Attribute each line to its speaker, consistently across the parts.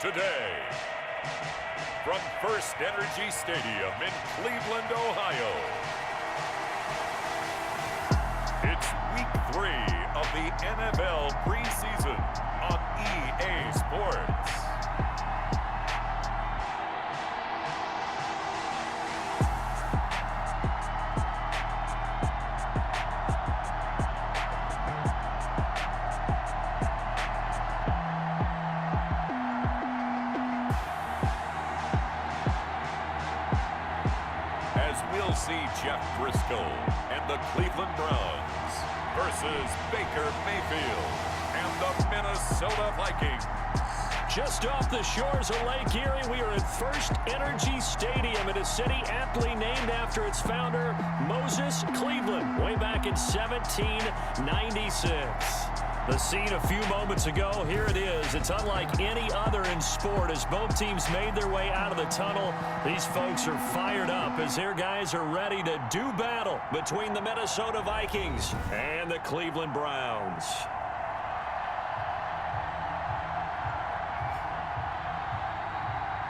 Speaker 1: today. From First Energy Stadium in Cleveland, Ohio, it's Week 3 of the NFL Preseason on EA Sports. We'll see Jeff Driscoll and the Cleveland Browns versus Baker Mayfield and the Minnesota Vikings.
Speaker 2: Just off the shores of Lake Erie, we are at First Energy Stadium in a city aptly named after its founder, Moses Cleveland, way back in 1796. The scene a few moments ago, here it is. It's unlike any other in sport as both teams made their way out of the tunnel. These folks are fired up as their guys are ready to do battle between the Minnesota Vikings and the Cleveland Browns.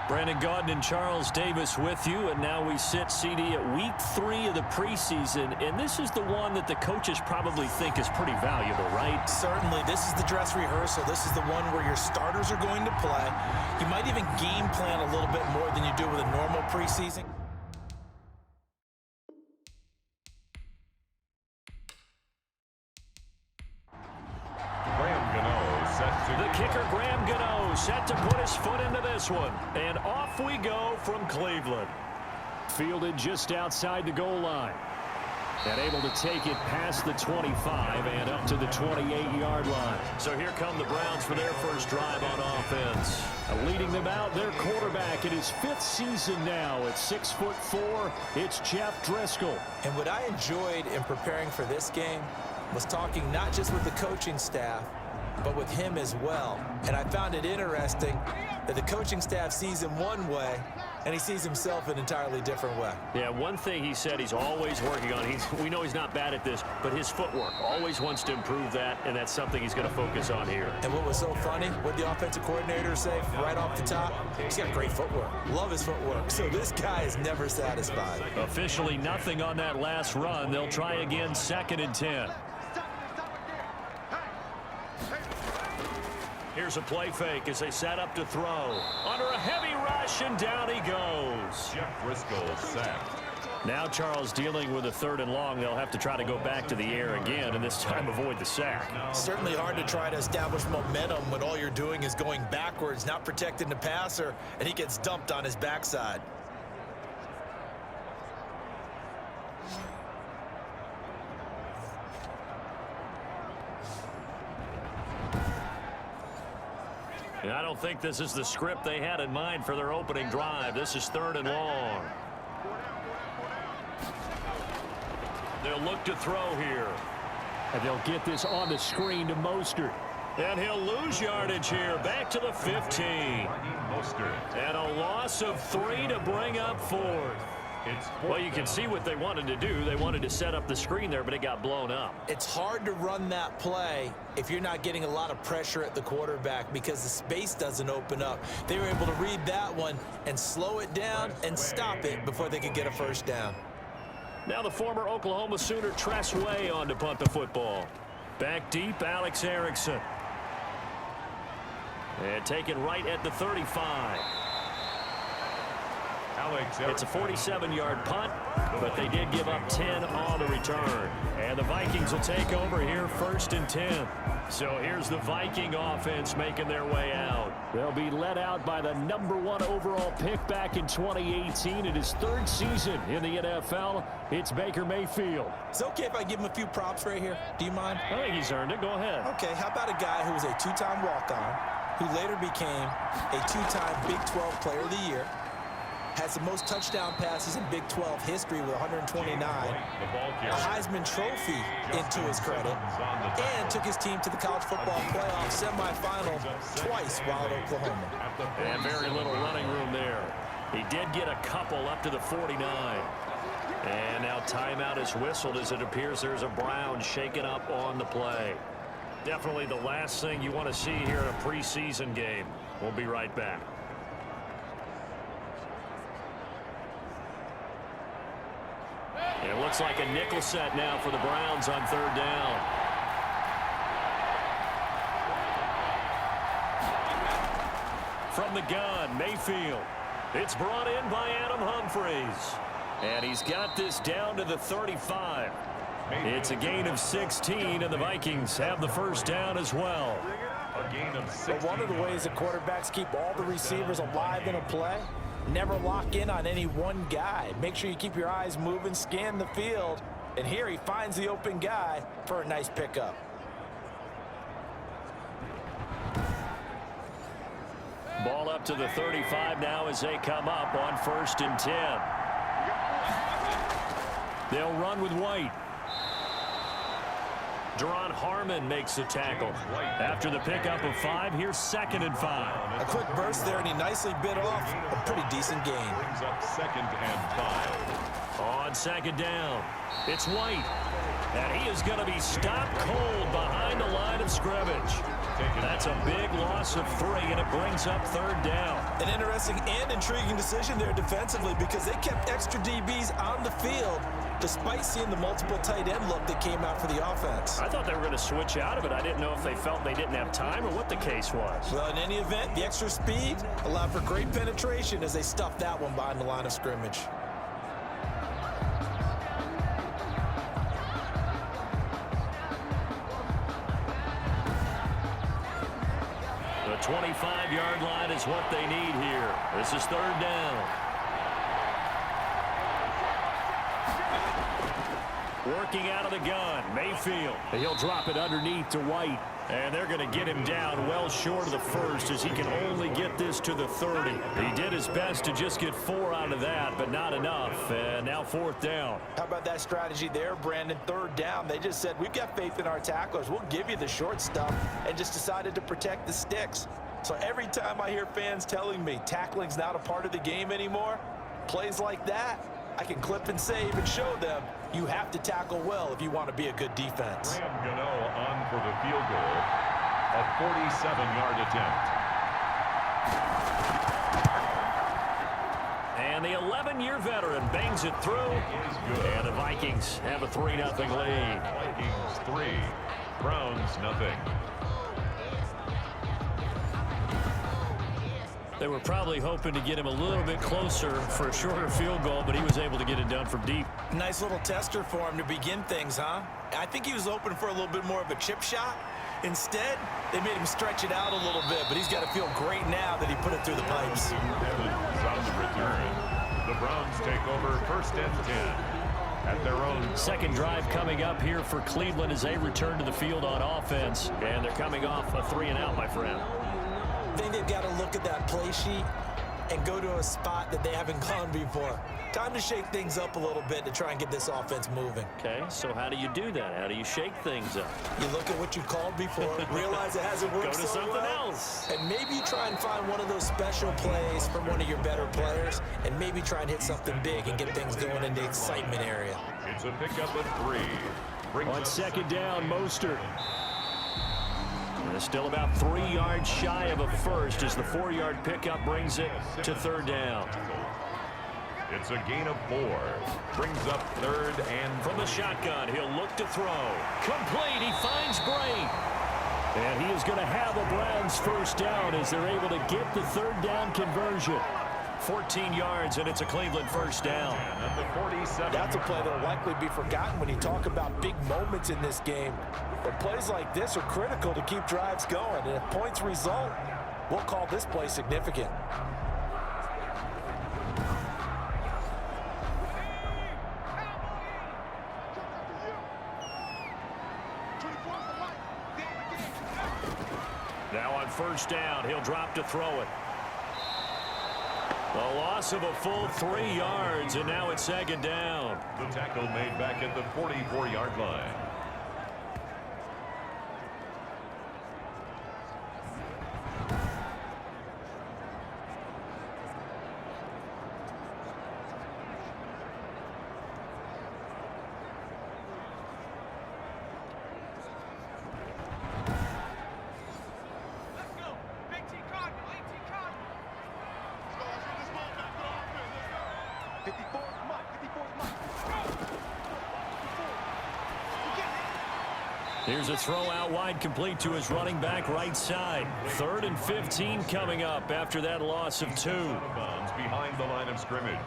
Speaker 2: Brandon Gaudin and Charles Davis with you, and now we sit, CD, at Week 3 of the preseason, and this is the one that the coaches probably think is pretty valuable, right?
Speaker 3: Certainly. This is the dress rehearsal. This is the one where your starters are going to play. You might even game plan a little bit more than you do with a normal preseason.
Speaker 2: The kicker, Graham Gano, set to put his foot into this one. And off we go from Cleveland. Fielded just outside the goal line. And able to take it past the 25 and up to the 28-yard line. So here come the Browns for their first drive on offense. Leading them out, their quarterback in his 5th season now at 6'4", it's Jeff Driscoll.
Speaker 3: And what I enjoyed in preparing for this game was talking not just with the coaching staff, but with him as well. And I found it interesting that the coaching staff sees him one way, and he sees himself an entirely different way.
Speaker 2: Yeah, one thing he said he's always working on. We know he's not bad at this, but his footwork, always wants to improve that, and that's something he's going to focus on here.
Speaker 3: And what was so funny, what the offensive coordinator say right off the top, he's got great footwork. Love his footwork. So this guy is never satisfied.
Speaker 2: Officially nothing on that last run. They'll try again, 2nd and 10. Here's a play fake as they set up to throw. Under a heavy rush, and down he goes.
Speaker 1: Jeff Driscoll sacked.
Speaker 2: Now Charles dealing with a 3rd and long. They'll have to try to go back to the air again, and this time avoid the sack.
Speaker 3: Certainly hard to try to establish momentum when all you're doing is going backwards, not protecting the passer, and he gets dumped on his backside.
Speaker 2: I don't think this is the script they had in mind for their opening drive. This is 3rd and long. They'll look to throw here. And they'll get this on the screen to Mostert. And he'll lose yardage here. Back to the 15. And a loss of 3 to bring up 4th. Well, you can see what they wanted to do. They wanted to set up the screen there, but it got blown up.
Speaker 3: It's hard to run that play if you're not getting a lot of pressure at the quarterback because the space doesn't open up. They were able to read that one and slow it down and stop it before they could get a first down.
Speaker 2: Now the former Oklahoma Sooner Tress Way on to punt the football. Back deep, Alex Erickson. And taken right at the 35. It's a 47-yard punt, but they did give up 10 on the return. And the Vikings will take over here 1st and 10. So here's the Viking offense making their way out. They'll be led out by the #1 overall pick back in 2018 in his 3rd season in the NFL. It's Baker Mayfield.
Speaker 3: It's okay if I give him a few props right here. Do you mind?
Speaker 2: I think he's earned it. Go ahead.
Speaker 3: Okay, how about a guy who was a 2-time walk-on, who later became a 2-time Big 12 Player of the Year, has the most touchdown passes in Big 12 history with 129, a Heisman Trophy into his credit, and took his team to the college football playoff semifinal twice while at Oklahoma.
Speaker 2: And very little running room there. He did get a couple up to the 49. And now timeout is whistled as it appears there's a Brown shaken up on the play. Definitely the last thing you want to see here in a preseason game. We'll be right back. It looks like a nickel set now for the Browns on third down. From the gun, Mayfield. It's brought in by Adam Humphries. And he's got this down to the 35. It's a gain of 16, and the Vikings have the first down as well.
Speaker 1: A gain of 16.
Speaker 3: But one of the ways that quarterbacks keep all the receivers alive in a play, never lock in on any one guy. Make sure you keep your eyes moving, scan the field. And here he finds the open guy for a nice pickup.
Speaker 2: Ball up to the 35 now as they come up on 1st and 10. They'll run with White. Deron Harmon makes the tackle. After the pickup of 5, here's 2nd and 5.
Speaker 3: A quick burst there, and he nicely bit off a pretty decent gain.
Speaker 1: Brings up 2nd and 5.
Speaker 2: On 2nd down, it's White. And he is going to be stopped cold behind the line of scrimmage. That's a big loss of 3, and it brings up 3rd down.
Speaker 3: An interesting and intriguing decision there defensively because they kept extra DBs on the field despite seeing the multiple tight end look that came out for the offense.
Speaker 2: I thought they were going to switch out of it. I didn't know if they felt they didn't have time or what the case was.
Speaker 3: Well, in any event, the extra speed allowed for great penetration as they stuffed that one behind the line of scrimmage.
Speaker 2: The 25-yard line is what they need here. This is 3rd down. Working out of the gun, Mayfield. He'll drop it underneath to White. And they're going to get him down well short of the 1st as he can only get this to the 30. He did his best to just get 4 out of that, but not enough. And now 4th down.
Speaker 3: How about that strategy there, Brandon? 3rd down. They just said, we've got faith in our tacklers. We'll give you the short stuff, and just decided to protect the sticks. So every time I hear fans telling me tackling's not a part of the game anymore, plays like that, I can clip and save and show them you have to tackle well if you want to be a good defense.
Speaker 1: Graham Gano on for the field goal. A 47-yard attempt.
Speaker 2: And the 11-year veteran bangs it through. And the Vikings have a 3-0 lead.
Speaker 1: Vikings 3, Browns 0.
Speaker 2: They were probably hoping to get him a little bit closer for a shorter field goal, but he was able to get it done from deep.
Speaker 3: Nice little tester for him to begin things, huh? I think he was hoping for a little bit more of a chip shot. Instead, they made him stretch it out a little bit, but he's got to feel great now that he put it through the pipes.
Speaker 1: Evans on the return. The Browns take over 1st and 10 at their own.
Speaker 2: Second drive coming up here for Cleveland as they return to the field on offense. And they're coming off a 3-and-out, my friend.
Speaker 3: I think they've got to look at that play sheet and go to a spot that they haven't gone before. Time to shake things up a little bit to try and get this offense moving.
Speaker 2: Okay, so how do you do that? How do you shake things up?
Speaker 3: You look at what you called before, realize it hasn't worked
Speaker 2: Go to
Speaker 3: so
Speaker 2: something
Speaker 3: well,
Speaker 2: else.
Speaker 3: and maybe try and find one of those special plays from one of your better players, and maybe try and hit something big and get things going in the excitement area.
Speaker 1: It's a pickup of 3.
Speaker 2: On 2nd down, Mostert. Still about 3 yards shy of a first as the 4-yard pickup brings it to 3rd down.
Speaker 1: It's a gain of 4. Brings up 3rd and
Speaker 2: from the shotgun, he'll look to throw. Complete, he finds Bray. And he is going to have a Browns first down as they're able to get the 3rd down conversion. 14 yards, and it's a Cleveland first down.
Speaker 1: at the 47.
Speaker 3: That's a play that will likely be forgotten when you talk about big moments in this game. But plays like this are critical to keep drives going. And if points result, we'll call this play significant.
Speaker 2: Now on first down, he'll drop to throw it. A loss of a full 3 yards, and now it's 2nd down.
Speaker 1: The tackle made back at the 44-yard line.
Speaker 2: Here's a throw out wide, complete to his running back right side. 3rd and 15 coming up after that loss of 2.
Speaker 1: Behind the line of scrimmage.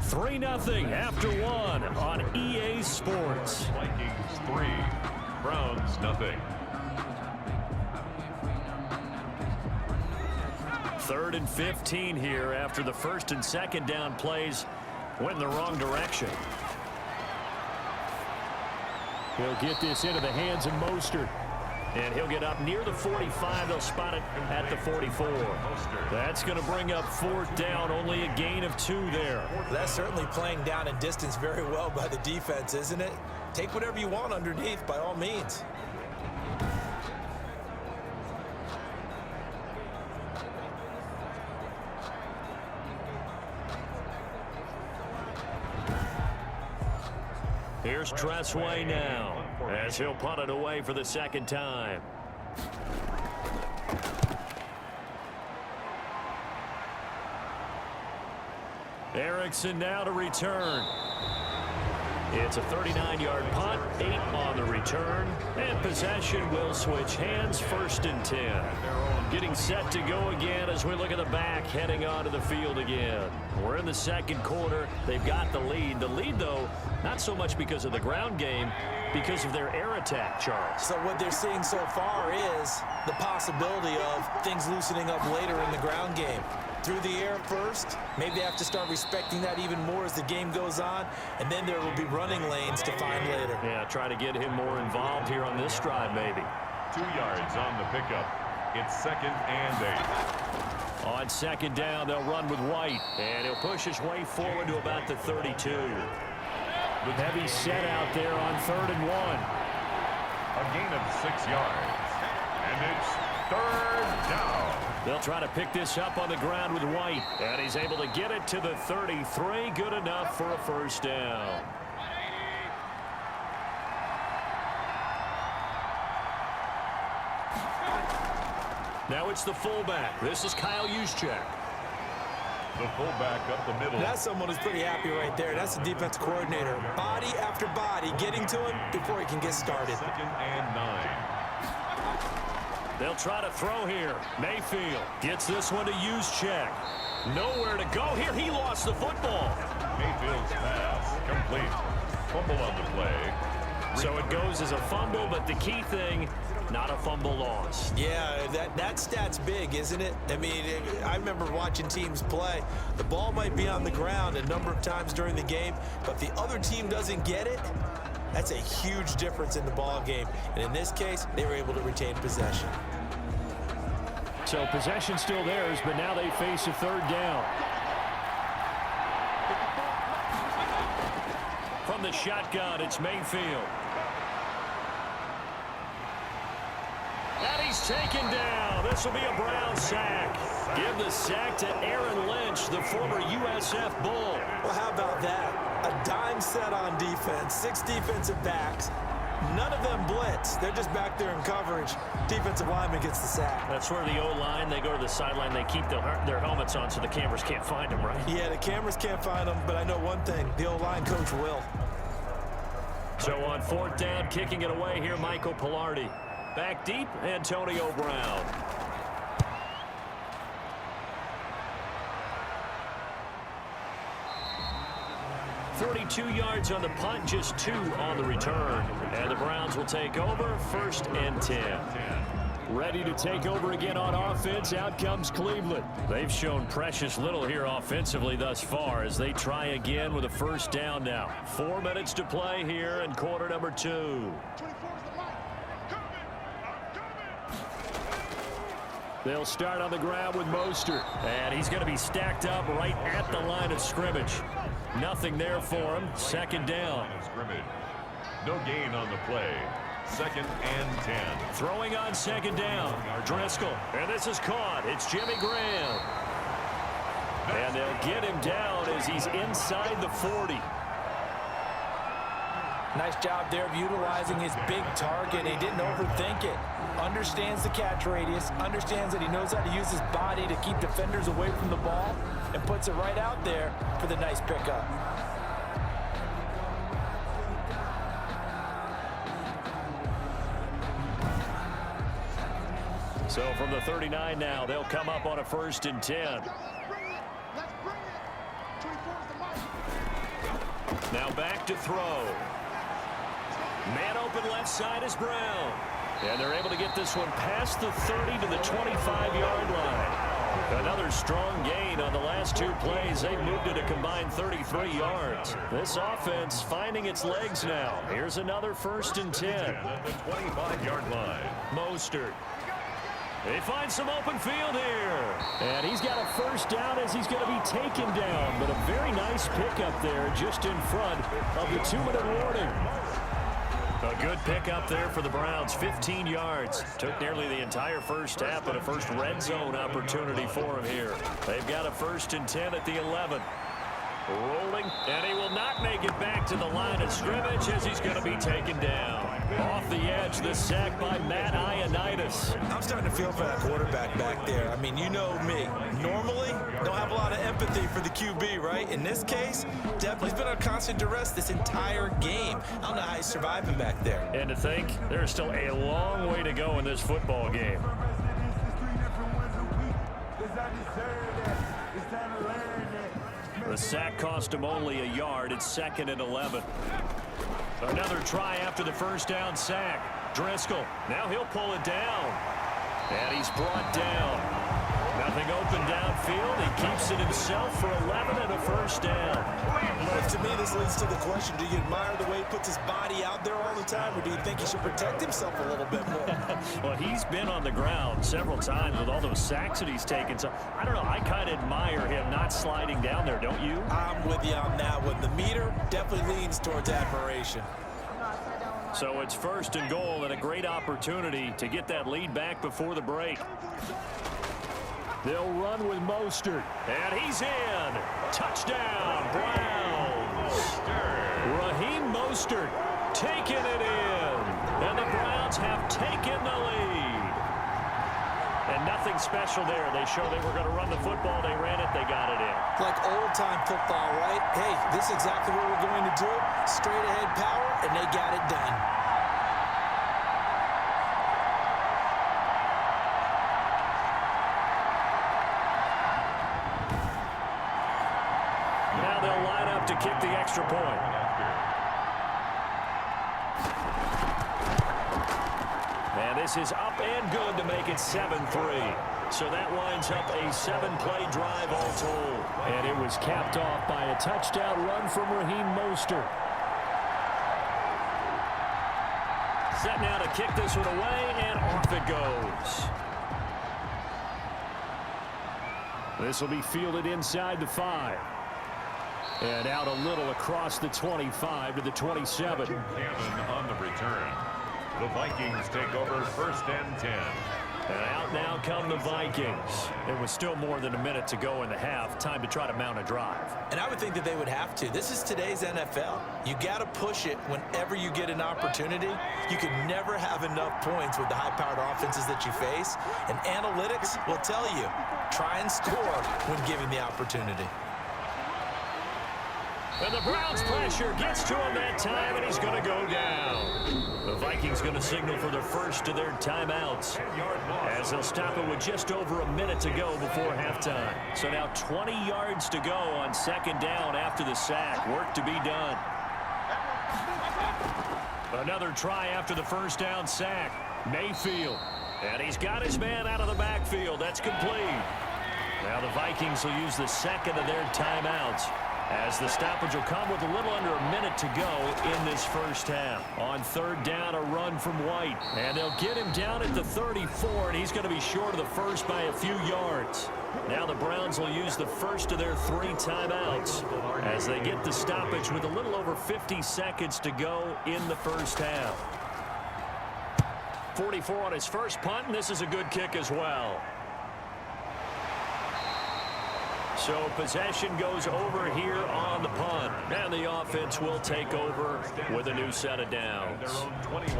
Speaker 2: 3-0 after 1 on EA Sports.
Speaker 1: Vikings 3, Browns 0.
Speaker 2: 3rd and 15 here after the 1st and 2nd down plays went in the wrong direction. He'll get this into the hands of Mostert. And he'll get up near the 45. They'll spot it at the 44. That's going to bring up 4th down. Only a gain of 2 there.
Speaker 3: That's certainly playing down in distance very well by the defense, isn't it? Take whatever you want underneath, by all means.
Speaker 2: Here's Tressway now as he'll punt it away for the 2nd time. Erickson now to return. It's a 39-yard punt, 8 on the return, and possession will switch hands. 1st and 10. Getting set to go again as we look at the back heading onto the field again. We're in the 2nd quarter. They've got the lead. The lead, though, not so much because of the ground game, because of their air attack, Charles.
Speaker 3: So what they're seeing so far is the possibility of things loosening up later in the ground game. Through the air first, maybe they have to start respecting that even more as the game goes on, and then there will be running lanes to find later.
Speaker 2: Yeah, try to get him more involved here on this drive, maybe.
Speaker 1: 2 yards on the pickup. It's 2nd and 8.
Speaker 2: On 2nd down, they'll run with White, and he'll push his way forward to about the 32. With heavy set out there on 3rd and 1.
Speaker 1: A gain of 6 yards. And it's 3rd down.
Speaker 2: They'll try to pick this up on the ground with White, and he's able to get it to the 33. Good enough for a 1st down. Now it's the fullback. This is Kyle Juszczyk.
Speaker 1: The fullback up the middle.
Speaker 3: That's someone who's pretty happy right there. That's the defense coordinator. Body after body getting to him before he can get started.
Speaker 1: 2nd and 9.
Speaker 2: They'll try to throw here. Mayfield gets this one to Juszczyk. Nowhere to go here. He lost the football.
Speaker 1: Mayfield's pass complete. Fumble on the play.
Speaker 2: So it goes as a fumble, but the key thing, not a fumble loss.
Speaker 3: Yeah, that stat's big, isn't it? I mean, I remember watching teams play. The ball might be on the ground a number of times during the game, but if the other team doesn't get it, that's a huge difference in the ball game. And in this case, they were able to retain possession.
Speaker 2: So possession still theirs, but now they face a 3rd down. From the shotgun, it's Mayfield. And he's taken down. This will be a Brown sack. Give the sack to Aaron Lynch, the former USF Bull.
Speaker 3: Well, how about that? A dime set on defense, 6 defensive backs. None of them blitz. They're just back there in coverage. Defensive lineman gets the sack.
Speaker 2: That's where the O-line, they go to the sideline, they keep their helmets on so the cameras can't find them, right?
Speaker 3: Yeah, the cameras can't find them, but I know one thing. The O-line coach will.
Speaker 2: So on 4th down, kicking it away here, Michael Pilardi. Back deep, Antonio Brown. 42 yards on the punt, just 2 on the return. And the Browns will take over, 1st and 10. Ready to take over again on offense. Out comes Cleveland. They've shown precious little here offensively thus far as they try again with a 1st down now. 4 minutes to play here in quarter number 2. They'll start on the ground with Mostert. And he's going to be stacked up right at the line of scrimmage. Nothing there for him. 2nd down.
Speaker 1: No gain on the play. 2nd and 10.
Speaker 2: Throwing on 2nd down. Driscoll. And this is caught. It's Jimmy Graham. And they'll get him down as he's inside the 40.
Speaker 3: Nice job there of utilizing his big target. He didn't overthink it. Understands the catch radius. Understands that he knows how to use his body to keep defenders away from the ball. And puts it right out there for the nice pickup.
Speaker 2: So from the 39 now, they'll come up on a 1st and 10. Now back to throw. Man open left side is Brown. And they're able to get this one past the 30 to the 25-yard line. Another strong gain on the last 2 plays. They've moved it a combined 33 yards. This offense finding its legs now. Here's another 1st and 10.
Speaker 1: At the 25-yard line.
Speaker 2: Mostert. They find some open field here. And he's got a 1st down as he's going to be taken down. But a very nice pickup there just in front of the 2-minute warning. A good pickup there for the Browns. 15 yards. Took nearly the entire first half, but a first red zone opportunity for him here. They've got a 1st and 10 at the 11. Rolling, and he will not make it back to the line of scrimmage as he's going to be taken down. Off the edge, the sack by Matt Ioannidis.
Speaker 3: I'm starting to feel for that quarterback back there. I mean, you know me. Normally, don't have a lot of empathy for the QB, right? In this case, definitely been on constant duress this entire game. I don't know how he's surviving back there.
Speaker 2: And to think, there's still a long way to go in this football game. The sack cost him only a yard. It's 2nd and 11. Another try after the 1st down sack. Driscoll, now he'll pull it down. And he's brought down. Nothing open downfield. He keeps it himself for 11 and a 1st down.
Speaker 3: Well, to me, this leads to the question, do you admire the way he puts his body out there all the time, or do you think he should protect himself a little bit more?
Speaker 2: Well, he's been on the ground several times with all those sacks that he's taken. So, I don't know, I kind of admire him not sliding down there, don't you?
Speaker 3: I'm with you on that one. The meter definitely leans towards admiration.
Speaker 2: So it's 1st and goal and a great opportunity to get that lead back before the break. They'll run with Mostert, and he's in. Touchdown, Browns. Raheem Mostert taking it in, and the Browns have taken the lead. And nothing special there. They showed they were going to run the football. They ran it. They got it in.
Speaker 3: Like old-time football, right? Hey, this is exactly what we're going to do. Straight-ahead power, and they got it done.
Speaker 2: Now they'll line up to kick the extra point. And this is up and good to make it 7-3. So that winds up a 7-play drive all told. And it was capped off by a touchdown run from Raheem Mostert. Set now to kick this one away, and off it goes. This will be fielded inside the 5. And out a little across the 25 to the 27.
Speaker 1: Cannon on the return. The Vikings take over 1st and 10.
Speaker 2: And out now come the Vikings. It was still more than a minute to go in the half. Time to try to mount a drive.
Speaker 3: And I would think that they would have to. This is today's NFL. You got to push it whenever you get an opportunity. You can never have enough points with the high-powered offenses that you face. And analytics will tell you, try and score when given the opportunity.
Speaker 2: And the Browns pressure gets to him that time, and he's going to go down. The Vikings going to signal for their first of their timeouts as they'll stop it with just over a minute to go before halftime. So now 20 yards to go on 2nd down after the sack. Work to be done. Another try after the 1st down sack. Mayfield. And he's got his man out of the backfield. That's complete. Now the Vikings will use the 2nd of their timeouts, as the stoppage will come with a little under a minute to go in this first half. On 3rd down, a run from White. And they'll get him down at the 34, and he's going to be short of the first by a few yards. Now the Browns will use the first of their 3 timeouts as they get the stoppage with a little over 50 seconds to go in the first half. 44 on his first punt, and this is a good kick as well. So possession goes over here on the punt. And the offense will take over with a new set of downs.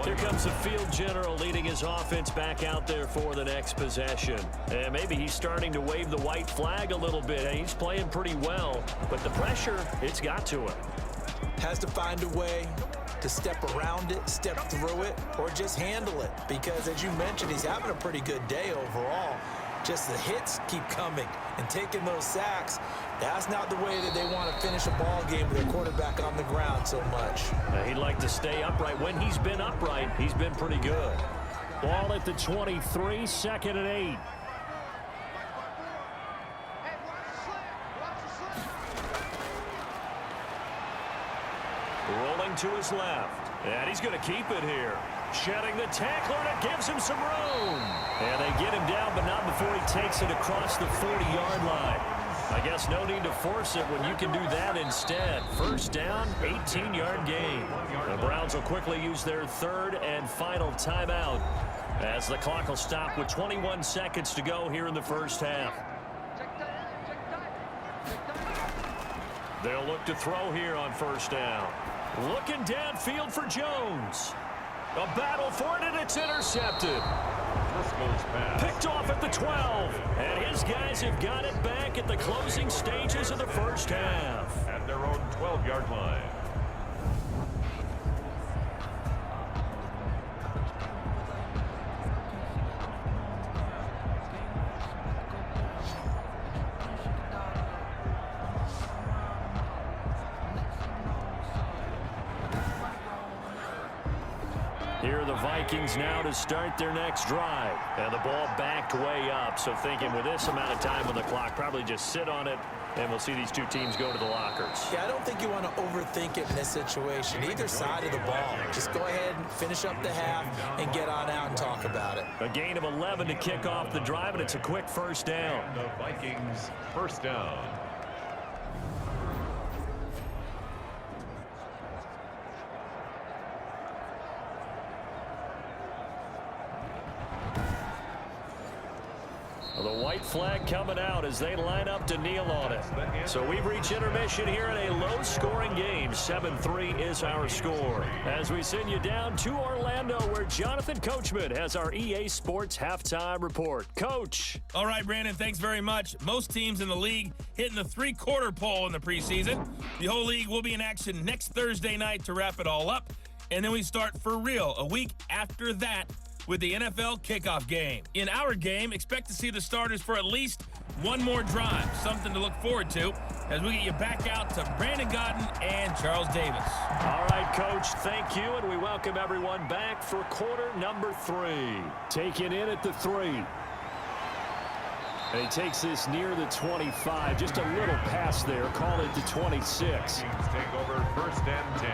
Speaker 2: Here comes the field general leading his offense back out there for the next possession. And maybe he's starting to wave the white flag a little bit. He's playing pretty well, but the pressure, it's got to him.
Speaker 3: Has to find a way to step around it, step through it, or just handle it. Because as you mentioned, he's having a pretty good day overall. Just the hits keep coming and taking those sacks. That's not the way that they want to finish a ball game with their quarterback on the ground so much.
Speaker 2: He'd like to stay upright. When he's been upright, he's been pretty good. Ball at the 23, 2nd and 8. Rolling to his left. And he's going to keep it here. Shedding the tackler, and it gives him some room. And they get him down, but not before he takes it across the 40-yard line. I guess no need to force it when you can do that instead. First down, 18-yard gain. The Browns will quickly use their 3rd and final timeout as the clock will stop with 21 seconds to go here in the first half. They'll look to throw here on first down. Looking downfield for Jones. A battle for it, and it's intercepted. Picked off at the 12. And his guys have got it back at the closing stages of the first half.
Speaker 1: At their own 12-yard line.
Speaker 2: Here are the Vikings now to start their next drive. And the ball backed way up. So thinking with this amount of time on the clock, probably just sit on it, and we'll see these two teams go to the lockers.
Speaker 3: Yeah, I don't think you want to overthink it in this situation. Either side of the ball. Just go ahead and finish up the half and get on out and talk about it.
Speaker 2: A gain of 11 to kick off the drive, and it's a quick first down.
Speaker 1: The Vikings first down.
Speaker 2: The white flag coming out as they line up to kneel on it. So we've reached intermission here in a low-scoring game. 7-3 is our score. As we send you down to Orlando, where Jonathan Coachman has our EA Sports halftime report. Coach.
Speaker 4: All right, Brandon, thanks very much. Most teams in the league hitting the three-quarter pole in the preseason. The whole league will be in action next Thursday night to wrap it all up. And then we start for real a week after that with the NFL kickoff game. In our game, expect to see the starters for at least one more drive, something to look forward to as we get you back out to Brandon Godden and Charles Davis.
Speaker 2: All right, Coach, thank you, and we welcome everyone back for quarter number 3. Taking in at the 3. And he takes this near the 25. Just a little pass there. Call it the 26.
Speaker 1: Vikings take over first and 10.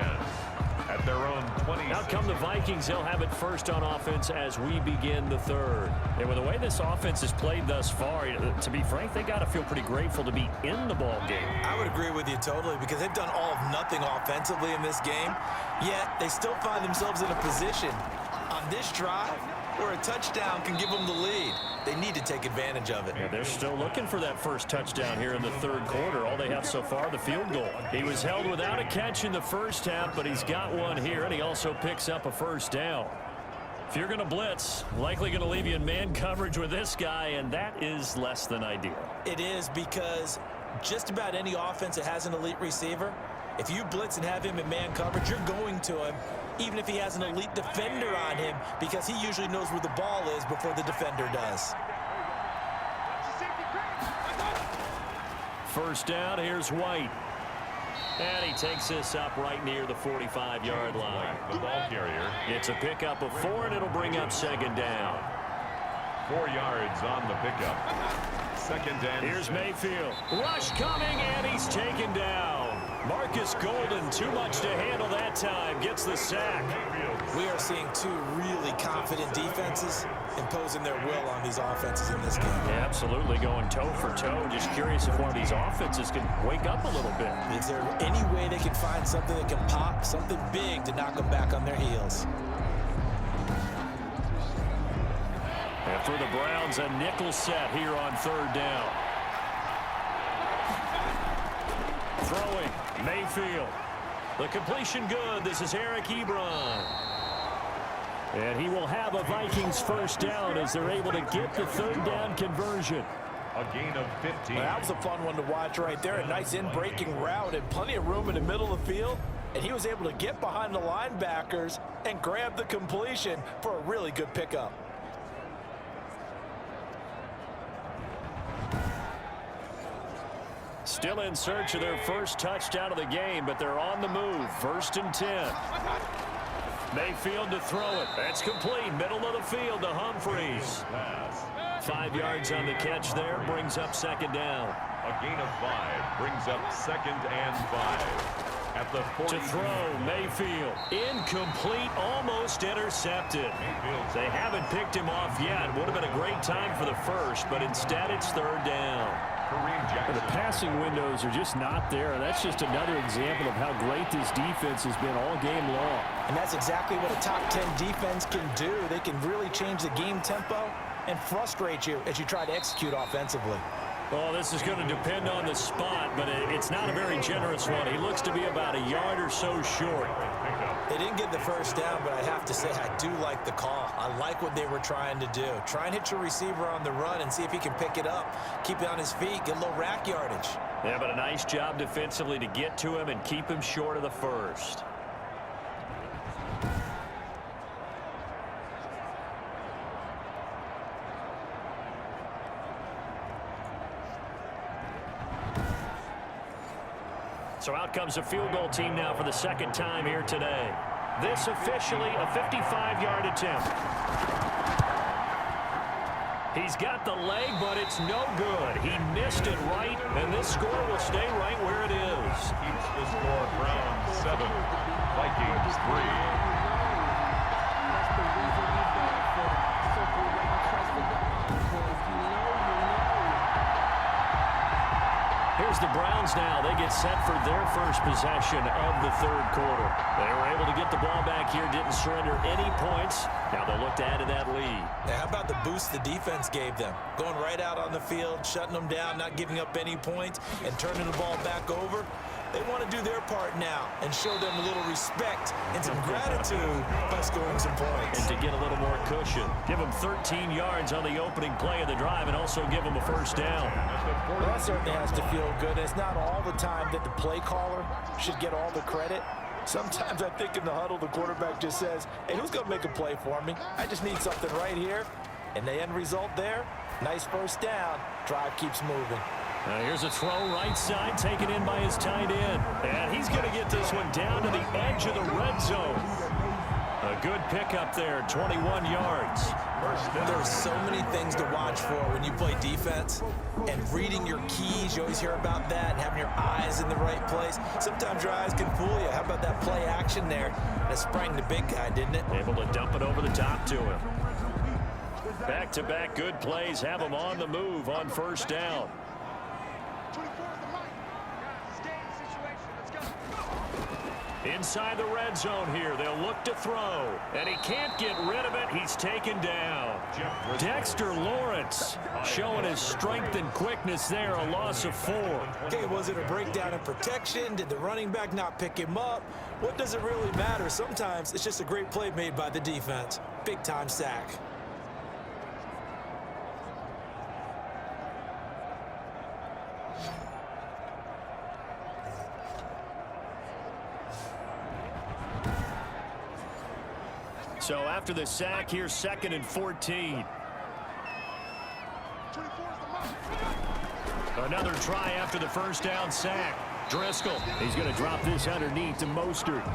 Speaker 1: At their own 20.
Speaker 2: Out come the Vikings. They'll have it first on offense as we begin the 3rd. And with the way this offense has played thus far, to be frank, they got to feel pretty grateful to be in the ball game.
Speaker 3: I would agree with you totally because they've done all of nothing offensively in this game, yet they still find themselves in a position on this drive where a touchdown can give them the lead. They need to take advantage of it.
Speaker 2: Yeah, they're still looking for that first touchdown here in the 3rd quarter. All they have so far, the field goal. He was held without a catch in the first half, but he's got one here, and he also picks up a first down. If you're going to blitz, likely going to leave you in man coverage with this guy, and that is less than ideal.
Speaker 3: It is because just about any offense that has an elite receiver, if you blitz and have him in man coverage, you're going to him, even if he has an elite defender on him, because he usually knows where the ball is before the defender does.
Speaker 2: First down, here's White. And he takes this up right near the 45-yard line.
Speaker 1: The ball carrier.
Speaker 2: It's a pickup of 4, and it'll bring up 2nd down.
Speaker 1: 4 yards on the pickup. 2nd and
Speaker 2: Here's Mayfield. Rush coming, and he's taken down. Marcus Golden, too much to handle that time, gets the sack.
Speaker 3: We are seeing two really confident defenses imposing their will on these offenses in this game.
Speaker 2: Yeah, absolutely, going toe for toe. Just curious if one of these offenses can wake up a little bit.
Speaker 3: Is there any way they can find something that can pop, something big to knock them back on their heels?
Speaker 2: And for the Browns, a nickel set here on 3rd down. Throwing, Mayfield. The completion good. This is Eric Ebron. And he will have a Vikings first down as they're able to get the 3rd down conversion.
Speaker 1: a gain of 15.
Speaker 3: Well, that was a fun one to watch right there. A nice in-breaking route and plenty of room in the middle of the field. and he was able to get behind the linebackers and grab the completion for a really good pickup.
Speaker 2: Still in search of their first touchdown of the game, but they're on the move. 1st and 10. Mayfield to throw it. That's complete. Middle of the field to Humphreys. 5 yards on the catch there. Brings up 2nd down.
Speaker 1: A gain of 5 brings up 2nd and 5. At the 40.
Speaker 2: To throw, Mayfield. Incomplete, almost intercepted. They haven't picked him off yet. Would have been a great time for the first, but instead it's 3rd down.
Speaker 5: The passing windows are just not there. That's just another example of how great this defense has been all game long.
Speaker 3: And that's exactly what a top 10 defense can do. They can really change the game tempo and frustrate you as you try to execute offensively.
Speaker 2: Well, this is going to depend on the spot, but it's not a very generous one. He looks to be about a yard or so short.
Speaker 3: They didn't get the first down, but I have to say I do like the call. I like what they were trying to do. Try and hit your receiver on the run and see if he can pick it up. Keep it on his feet, get a little rack yardage.
Speaker 2: Yeah, but a nice job defensively to get to him and keep him short of the first. So out comes the field goal team now for the 2nd time here today. This officially a 55-yard attempt. He's got the leg, but it's no good. He missed it right, and this score will stay right where it is.
Speaker 1: Keeps the score Browns 7, Vikings 3.
Speaker 2: Here's the Browns now. They get set for their first possession of the 3rd quarter. They were able to get the ball back here, didn't surrender any points. Now they'll look to add to that lead.
Speaker 3: Now, how about the boost the defense gave them? Going right out on the field, shutting them down, not giving up any points, and turning the ball back over. They want to do their part now and show them a little respect and some gratitude by scoring some points.
Speaker 2: And to get a little more cushion. Give them 13 yards on the opening play of the drive and also give them a first down.
Speaker 3: Well, that certainly has to feel good. It's not all the time that the play caller should get all the credit. Sometimes I think in the huddle, the quarterback just says, hey, who's going to make a play for me? I just need something right here. And the end result there, nice first down. Drive keeps moving.
Speaker 2: Now here's a throw right side, taken in by his tight end. And he's going to get this one down to the edge of the red zone. A good pickup there, 21 yards.
Speaker 3: There's so many things to watch for when you play defense. And reading your keys, you always hear about that, and having your eyes in the right place. Sometimes your eyes can fool you. How about that play action there? That sprang the big guy, didn't it?
Speaker 2: Able to dump it over the top to him. Back-to-back good plays have him on the move on first down. Inside the red zone here, they'll look to throw, and he can't get rid of it. He's taken down. Dexter Lawrence showing his strength and quickness there, a loss of 4.
Speaker 3: Okay, was it a breakdown in protection? Did the running back not pick him up? What does it really matter? Sometimes it's just a great play made by the defense. Big-time sack.
Speaker 2: So after the sack, here's 2nd and 14. Another try after the first down sack. Driscoll, he's going to drop this underneath to Mostert.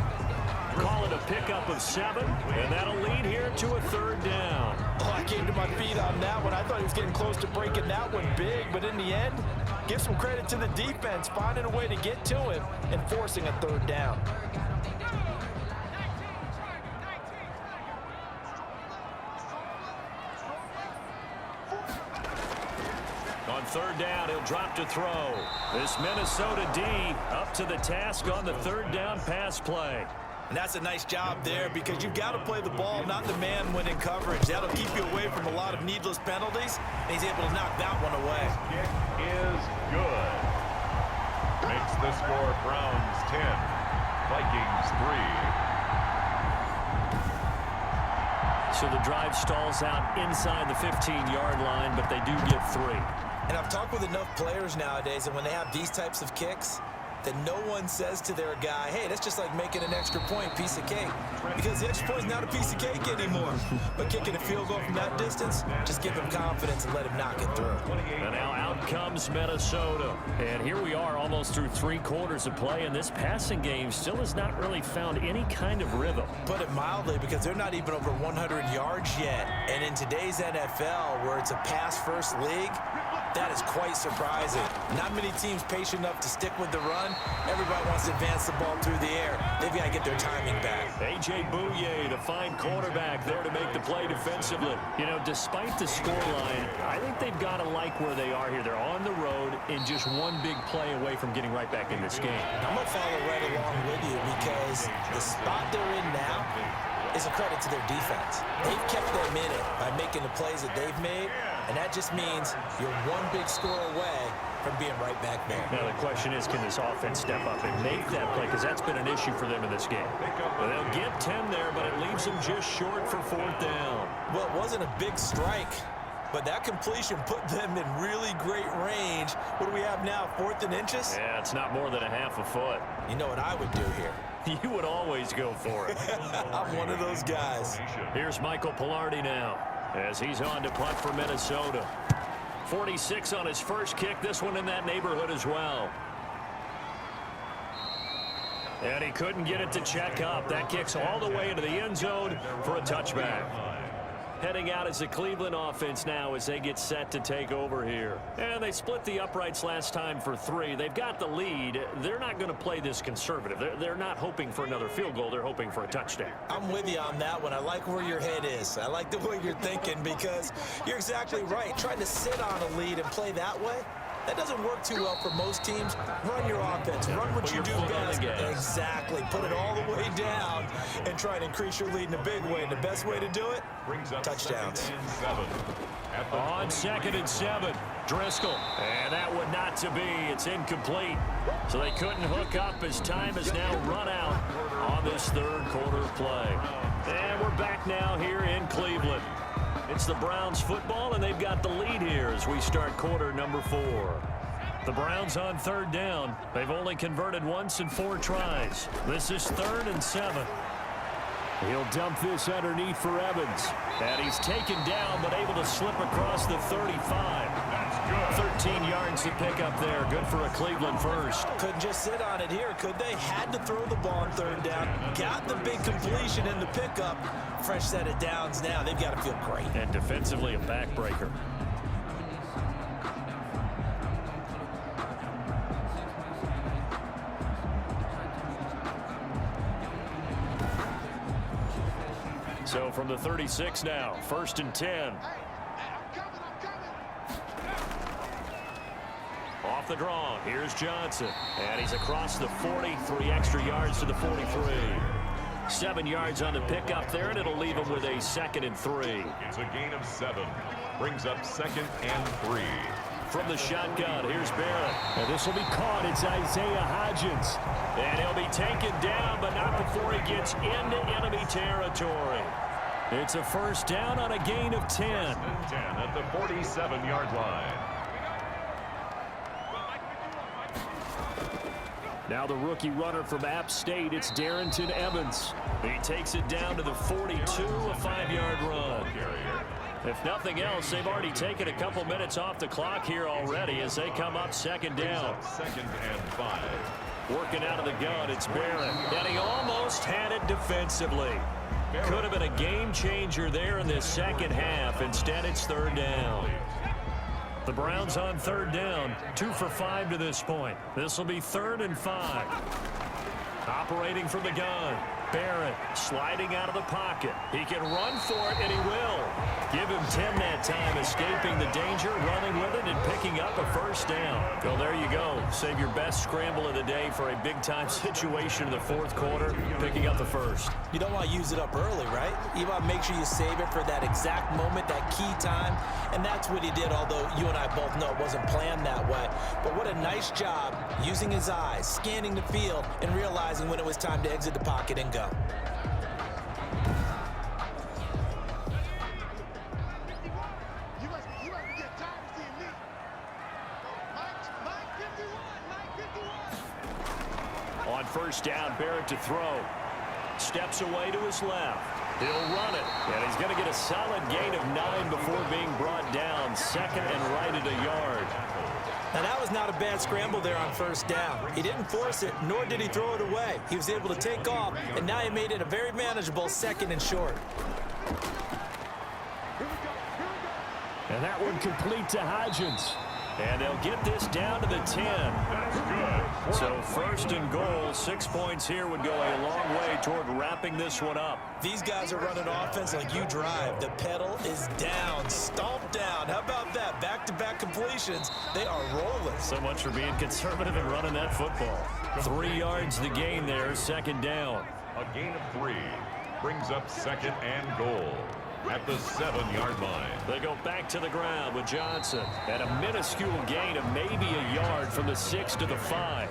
Speaker 2: Call it a pickup of 7, and that'll lead here to a 3rd down.
Speaker 3: Oh, I came to my feet on that one. I thought he was getting close to breaking that one big, but in the end, give some credit to the defense, finding a way to get to him and forcing a 3rd down.
Speaker 2: On 3rd down, he'll drop to throw. This Minnesota D up to the task on the 3rd down pass play.
Speaker 3: And that's a nice job there because you've got to play the ball, not the man when in coverage. That'll keep you away from a lot of needless penalties, and he's able to knock that one away.
Speaker 1: Kick is good. Makes the score Browns 10, Vikings 3.
Speaker 2: So the drive stalls out inside the 15-yard line, but they do get 3.
Speaker 3: And I've talked with enough players nowadays, and when they have these types of kicks, that no one says to their guy, hey, that's just like making an extra point, piece of cake. Because the extra point is not a piece of cake anymore. But kicking a field goal from that distance, just give him confidence and let him knock it through.
Speaker 2: And now out comes Minnesota. And here we are almost through 3 quarters of play, and this passing game still has not really found any kind of rhythm.
Speaker 3: Put it mildly, because they're not even over 100 yards yet. And in today's NFL, where it's a pass-first league, that is quite surprising. Not many teams patient enough to stick with the run. Everybody wants to advance the ball through the air. They've got to get their timing back.
Speaker 2: A.J. Bouye, the fine quarterback, there to make the play defensively. You know, despite the scoreline, I think they've got to like where they are here. They're on the road and just one big play away from getting right back in this game.
Speaker 3: I'm going to follow right along with you, because the spot they're in now is a credit to their defense. They've kept them in it by making the plays that they've made, and that just means you're one big score away from being right back there.
Speaker 2: Now the question is, can this offense step up and make that play? Because that's been an issue for them in this game. Well, they'll get 10 there, but it leaves them just short for 4th down.
Speaker 3: Well, it wasn't a big strike, but that completion put them in really great range. What do we have now, 4th and inches?
Speaker 2: Yeah, it's not more than a half a foot.
Speaker 3: You know what I would do here?
Speaker 2: You would always go for it.
Speaker 3: I'm one of those guys.
Speaker 2: Here's Michael Pilardi now as he's on to punt for Minnesota. 46 on his first kick. This one in that neighborhood as well. And he couldn't get it to check up. That kicks all the way into the end zone for a touchback. Heading out as the Cleveland offense now as they get set to take over here. And they split the uprights last time for 3. They've got the lead. They're not going to play this conservative. They're not hoping for another field goal. They're hoping for a touchdown.
Speaker 3: I'm with you on that one. I like where your head is. I like the way you're thinking, because you're exactly right. Trying to sit on a lead and play that way, that doesn't work too well for most teams. Run your offense. Run what you do best. Exactly. Put it all the way down and try and increase your lead in a big way. And the best way to do it, touchdowns.
Speaker 2: On 2nd and 7, Driscoll. And that would not to be. It's incomplete. So they couldn't hook up as time has now run out on this 3rd quarter play. And we're back now here in Cleveland. It's the Browns football, and they've got the lead here as we start quarter number 4. The Browns on 3rd down. They've only converted once in 4 tries. This is 3rd and 7. He'll dump this underneath for Evans. And he's taken down, but able to slip across the 35. 13 yards to pick up there. Good for a Cleveland first.
Speaker 3: Couldn't just sit on it here, could they? Had to throw the ball on 3rd down. Got the big completion in the pickup. Fresh set of downs now. They've got to feel great.
Speaker 2: And defensively, a backbreaker. So from the 36 now, 1st and 10. Off the draw, here's Johnson. And he's across the 40, 3 extra yards to the 43. 7 yards on the pickup there, and it'll leave him with a 2nd and 3.
Speaker 1: It's a gain of 7. Brings up 2nd and 3.
Speaker 2: From the shotgun, here's Barrett.
Speaker 5: And this will be caught. It's Isaiah Hodgins.
Speaker 2: And he'll be taken down, but not before he gets into enemy territory. It's a 1st down on a gain of 10.
Speaker 1: 10 at the 47-yard line.
Speaker 5: Now the rookie runner from App State, it's Darrington Evans.
Speaker 2: He takes it down to the 42, a 5-yard run. If nothing else, they've already taken a couple minutes off the clock here already as they come up 2nd down.
Speaker 1: 2nd and 5.
Speaker 2: Working out of the gun, it's Barrett. And he almost had it defensively. Could have been a game changer there in this 2nd half. Instead, it's 3rd down. The Browns on 3rd down, 2 for 5 to this point. This will be 3rd and 5. Operating from the gun. Barrett sliding out of the pocket. He can run for it, and he will. Give him 10 that time, escaping the danger, running with it, and picking up a 1st down. Well, there you go. Save your best scramble of the day for a big-time situation in the 4th quarter, picking up the 1st.
Speaker 3: You don't want to use it up early, right? You want to make sure you save it for that exact moment, that key time, and that's what he did, although you and I both know it wasn't planned that way. But what a nice job using his eyes, scanning the field, and realizing when it was time to exit the pocket and go.
Speaker 2: first down. Barrett to throw. Steps away to his left. He'll run it. And he's going to get a solid gain of 9 before being brought down. Second and right at a yard.
Speaker 3: Now, that was not a bad scramble there on first down. He didn't force it, nor did he throw it away. He was able to take off, and now he made it a very manageable second and short.
Speaker 5: And that one complete to Hodgins.
Speaker 2: And they'll get this down to the 10. So first and goal, 6 points here would go a long way toward wrapping this one up.
Speaker 3: These guys are running offense like you drive. The pedal is down, stomped down. How about that? Back-to-back completions. They are rolling.
Speaker 2: So much for being conservative and running that football. 3 yards the gain there, second down.
Speaker 1: A gain of 3 brings up second and goal at the 7-yard line.
Speaker 2: They go back to the ground with Johnson. And a minuscule gain of maybe a yard from the 6 to the 5.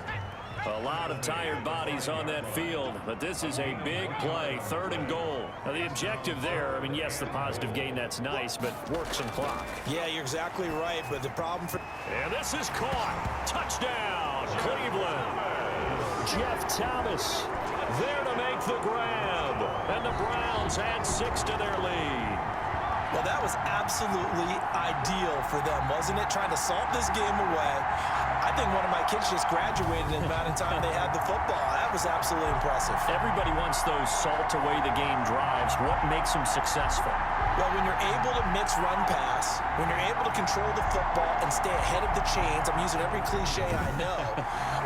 Speaker 2: A lot of tired bodies on that field, but this is a big play, third and goal. Now the objective there, I mean, yes, the positive gain, that's nice, but work some clock.
Speaker 3: Yeah, you're exactly right, but the problem for...
Speaker 2: And this is caught. Touchdown, Cleveland. Jeff Thomas there to make the grab. And the Browns add 6 to their lead.
Speaker 3: Well, that was absolutely ideal for them, wasn't it? Trying to salt this game away. I think one of my kids just graduated in the amount of time they had the football. That was absolutely impressive.
Speaker 2: Everybody wants those salt away the game drives. What makes them successful?
Speaker 3: Well, when you're able to mix run pass, when you're able to control the football and stay ahead of the chains, I'm using every cliche I know,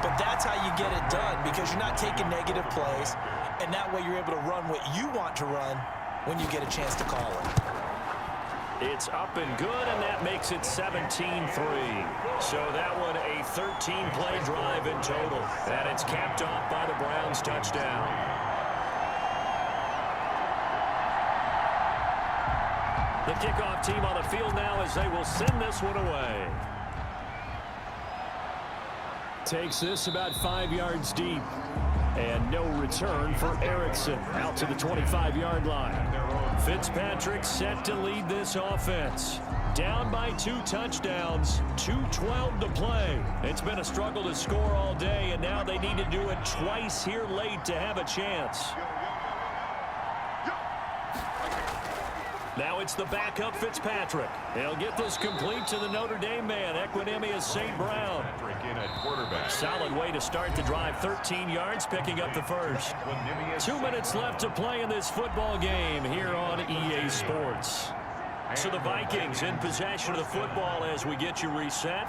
Speaker 3: but that's how you get it done because you're not taking negative plays, and that way you're able to run what you want to run when you get a chance to call it.
Speaker 2: It's up and good, and that makes it 17-3. So that one a 13-play drive in total, and it's capped off by the Browns touchdown. The kickoff team on the field now as they will send this one away.
Speaker 5: Takes this about 5 yards deep. And no return for Erickson out to the 25-yard line.
Speaker 2: Fitzpatrick set to lead this offense. Down by 2 touchdowns, 2:12 to play. It's been a struggle to score all day, and now they need to do it twice here late to have a chance. Now it's the backup Fitzpatrick. He'll get this complete to the Notre Dame man, Equinemius St. Brown.
Speaker 1: In at quarterback.
Speaker 2: Solid way to start the drive, 13 yards, picking up the first. 2 minutes left to play in this football game here on EA Sports. So the Vikings in possession of the football as we get you reset.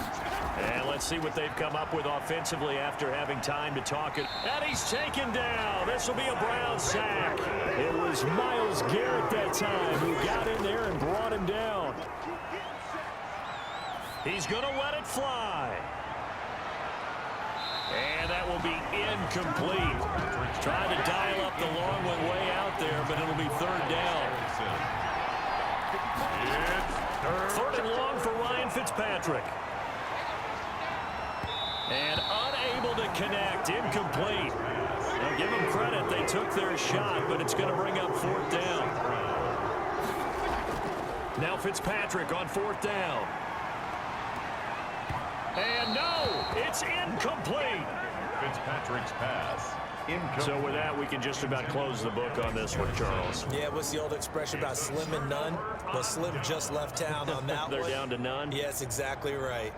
Speaker 2: And let's see what they've come up with offensively after having time to talk it. And he's taken down. This will be a Brown sack.
Speaker 5: It was Myles Garrett that time who got in there and brought him down.
Speaker 2: He's going to let it fly. And that will be incomplete. Trying to dial up the long one way out there, but it'll be third down. Third and long for Ryan Fitzpatrick. And unable to connect, incomplete. Now give them credit, they took their shot, but it's going to bring up fourth down. Now Fitzpatrick on fourth down. And no, it's incomplete.
Speaker 1: Fitzpatrick's pass. Incomplete.
Speaker 2: So with that, we can just about close the book on this one, Charles.
Speaker 3: Yeah, what's the old expression about slim and none? Well, Slim just left town on that
Speaker 2: They're
Speaker 3: one.
Speaker 2: down to none?
Speaker 3: Yes, exactly right.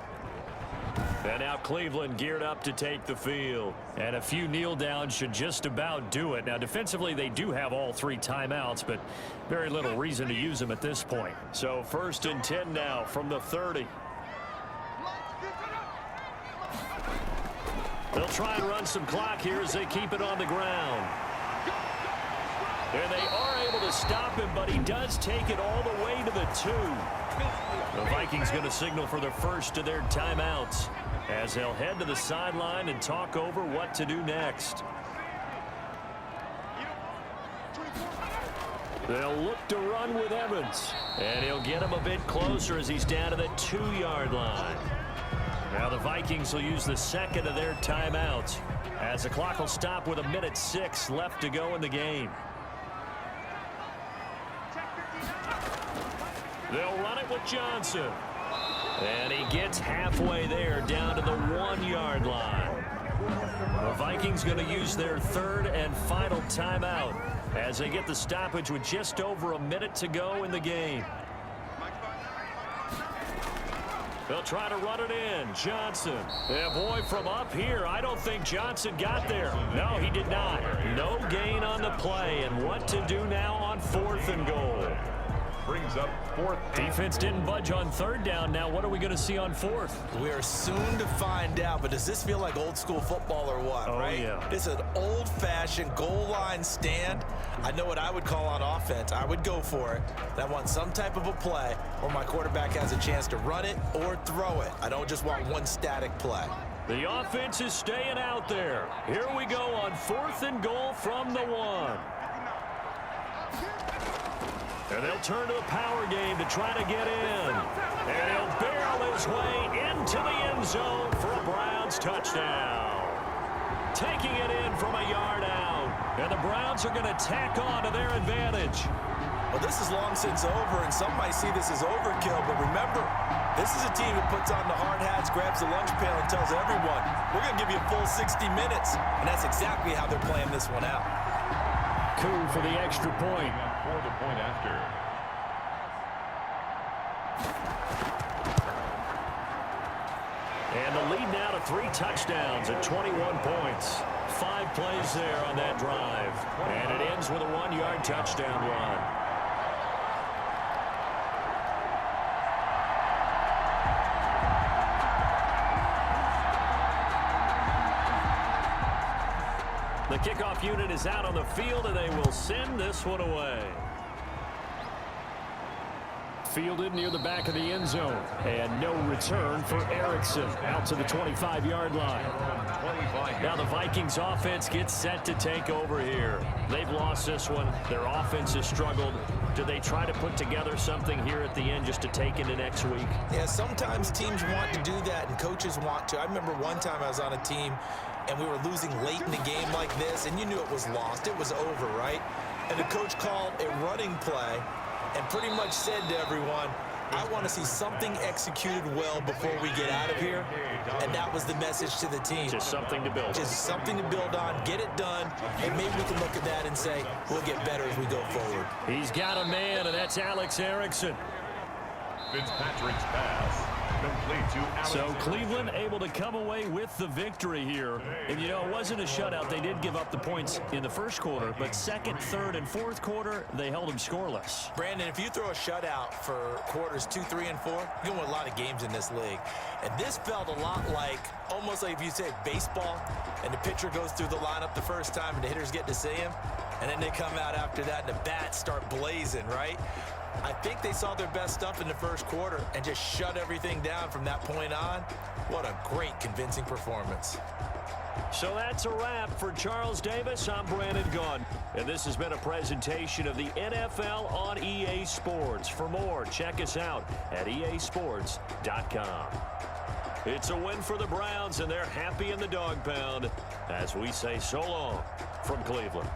Speaker 2: And now Cleveland geared up to take the field. And a few kneel downs should just about do it. Now, defensively, they do have all 3 timeouts, but very little reason to use them at this point. So first and 10 now from the 30. They'll try and run some clock here as they keep it on the ground. And they are able to stop him, but he does take it all the way to the 2. The Vikings going to signal for the first of their timeouts as they'll head to the sideline and talk over what to do next. They'll look to run with Evans. And he'll get him a bit closer as he's down to the 2-yard line. Now the Vikings will use the second of their timeouts as the clock will stop with 1:06 left to go in the game. They'll run it with Johnson. And he gets halfway there down to the 1-yard line. The Vikings going to use their third and final timeout as they get the stoppage with just over a minute to go in the game. They'll try to run it in. Johnson. Yeah, boy, from up here, I don't think Johnson got there. No, he did not. No gain on the play. And what to do now on 4th and goal?
Speaker 1: Brings up 4th.
Speaker 2: Defense didn't budge on 3rd down. Now what are we going to see on 4th?
Speaker 3: We are soon to find out, but does this feel like old school football or what, right?
Speaker 2: Yeah.
Speaker 3: This is an old-fashioned goal line stand. I know what I would call on offense. I would go for it. I want some type of a play where my quarterback has a chance to run it or throw it. I don't just want one static play.
Speaker 2: The offense is staying out there. Here we go on 4th and goal from the 1. And they'll turn to the power game to try to get in. And he'll barrel his way into the end zone for a Browns touchdown. Taking it in from a yard out. And the Browns are going to tack on to their advantage.
Speaker 3: Well, this is long since over, and some might see this as overkill. But remember, this is a team that puts on the hard hats, grabs the lunch pail, and tells everyone, we're going to give you a full 60 minutes. And that's exactly how they're playing this one out.
Speaker 5: Coup for the extra point.
Speaker 1: For the point after.
Speaker 2: And the lead now to 3 touchdowns at 21 points. 5 plays there on that drive. And it ends with a 1-yard touchdown run. The kickoff unit is out on the field, and they will send this one away.
Speaker 5: Fielded near the back of the end zone. And no return for Erickson out to the 25-yard line.
Speaker 2: Now the Vikings offense gets set to take over here. They've lost this one. Their offense has struggled. Do they try to put together something here at the end just to take into next week?
Speaker 3: Yeah, sometimes teams want to do that and coaches want to. I remember one time I was on a team and we were losing late in the game like this, and you knew it was lost. It was over, right? And the coach called a running play and pretty much said to everyone, I want to see something executed well before we get out of here. And that was the message to the team.
Speaker 2: Just something to build on.
Speaker 3: Just something to build on, get it done, and maybe we can look at that and say, we'll get better as we go forward.
Speaker 2: He's got a man, and that's Alex Erickson.
Speaker 1: Fitzpatrick's pass. Complete to Alex.
Speaker 2: So Cleveland able to come away with the victory here. And, you know, it wasn't a shutout. They did give up the points in the first quarter, but second, third, and fourth quarter, they held them scoreless.
Speaker 3: Brandon, if you throw a shutout for quarters 2, 3, and 4, you're going to win a lot of games in this league. And this felt a lot like, almost like if you say baseball, and the pitcher goes through the lineup the first time, and the hitters get to see him, and then they come out after that, and the bats start blazing, right? I think they saw their best stuff in the first quarter and just shut everything down from that point on. What a great, convincing performance.
Speaker 2: So that's a wrap for Charles Davis. I'm Brandon Gunn. And this has been a presentation of the NFL on EA Sports. For more, check us out at easports.com. It's a win for the Browns, and they're happy in the dog pound as we say so long from Cleveland.